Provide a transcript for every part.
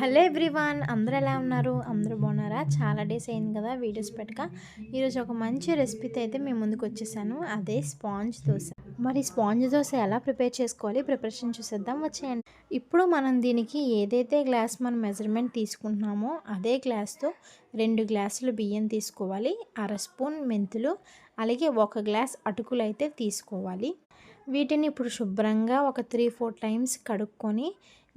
Hello everyone, అందరూ ఎలా ఉన్నారు? అందరూ బాగున్నారా? చాలా డేస్ అయింది కదా వీడియోస్ పెట్టక. ఈరోజు ఒక మంచి రెసిపీతో అయితే మేము ముందుకు వచ్చేసాను. అదే స్పాంజ్ దోశ. మరి స్పాంజ్ దోశ ఎలా ప్రిపేర్ చేసుకోవాలి, ప్రిపరేషన్ చూసేద్దాం, వచ్చేయండి. ఇప్పుడు మనం దీనికి ఏదైతే గ్లాస్ మనం మెజర్మెంట్ తీసుకుంటున్నామో అదే గ్లాస్తో 2 గ్లాసులు బియ్యం తీసుకోవాలి, అర స్పూన్ మెంతులు, అలాగే 1 గ్లాస్ అటుకులు అయితే తీసుకోవాలి. వీటిని ఇప్పుడు శుభ్రంగా ఒక 3-4 టైమ్స్ కడుక్కొని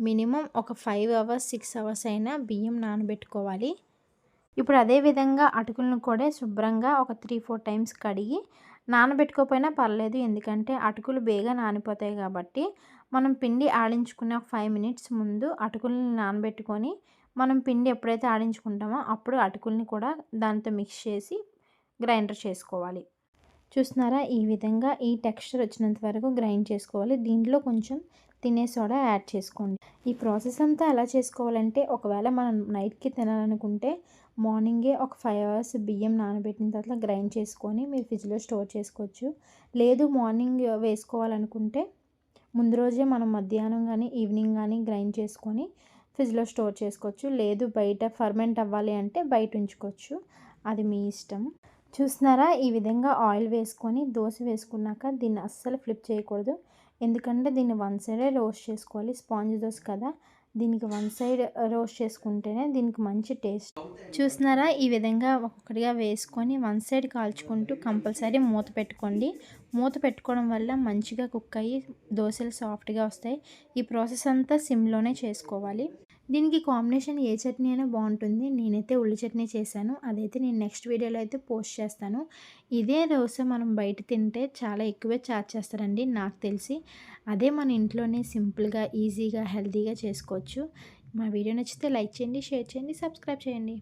మినిమం ఒక 5 అవర్స్ 6 అవర్స్ అయినా బియ్యం నానబెట్టుకోవాలి. ఇప్పుడు అదే విధంగా అటుకులను కూడా శుభ్రంగా ఒక 3-4 టైమ్స్ కడిగి నానబెట్టుకోకపోయినా పర్లేదు, ఎందుకంటే అటుకులు బేగా నానిపోతాయి కాబట్టి మనం పిండి ఆడించుకునే ఒక 5 మినిట్స్ ముందు అటుకుల్ని నానబెట్టుకొని మనం పిండి ఎప్పుడైతే ఆడించుకుంటామో అప్పుడు అటుకుల్ని కూడా దాంతో మిక్స్ చేసి గ్రైండర్ చేసుకోవాలి. చూస్తున్నారా, ఈ విధంగా ఈ టెక్స్చర్ వచ్చినంత వరకు గ్రైండ్ చేసుకోవాలి. దీంట్లో కొంచెం తినే సోడా యాడ్ చేసుకోండి. ఈ ప్రాసెస్ అంతా ఎలా చేసుకోవాలంటే, ఒకవేళ మనం నైట్కి తినాలనుకుంటే మార్నింగే ఒక 5 అవర్స్ బియ్యం నానబెట్టిన తర్వాత గ్రైండ్ చేసుకొని మీరు ఫ్రిడ్జ్లో స్టోర్ చేసుకోవచ్చు. లేదు మార్నింగ్ వేసుకోవాలనుకుంటే ముందు రోజే మనం మధ్యాహ్నం కానీ ఈవినింగ్ కానీ గ్రైండ్ చేసుకొని ఫ్రిడ్జ్లో స్టోర్ చేసుకోవచ్చు. లేదు బయట ఫర్మెంట్ అవ్వాలి అంటే బయట ఉంచుకోవచ్చు, అది మీ ఇష్టం. చూస్తున్నారా, ఈ విధంగా ఆయిల్ వేసుకొని దోశ వేసుకున్నాక దీన్ని అస్సలు ఫ్లిప్ చేయకూడదు, ఎందుకంటే దీన్ని వన్ సైడే రోస్ట్ చేసుకోవాలి. స్పాంజ్ దోశ కదా, దీనికి వన్ సైడ్ రోస్ట్ చేసుకుంటేనే దీనికి మంచి టేస్ట్. చూస్తున్నారా, ఈ విధంగా ఒక్కొక్కటిగా వేసుకొని వన్ సైడ్ కాల్చుకుంటూ కంపల్సరీ మూత పెట్టుకోండి. మూత పెట్టుకోవడం వల్ల మంచిగా కుక్ అయ్యి దోశలు సాఫ్ట్గా వస్తాయి. ఈ ప్రాసెస్ అంతా సిమ్లోనే చేసుకోవాలి. దీనికి కాంబినేషన్ ఏ చట్నీ అయినా బాగుంటుంది. నేనైతే ఉల్లి చట్నీ చేశాను, అదైతే నేను నెక్స్ట్ వీడియోలో అయితే పోస్ట్ చేస్తాను. ఇదే దోశ మనం బయట తింటే చాలా ఎక్కువే ఛార్జ్ చేస్తారండి నాకు తెలిసి. అదే మన ఇంట్లోనే సింపుల్గా ఈజీగా హెల్తీగా చేసుకోవచ్చు. మా వీడియో నచ్చితే లైక్ చేయండి, షేర్ చేయండి, సబ్స్క్రైబ్ చేయండి.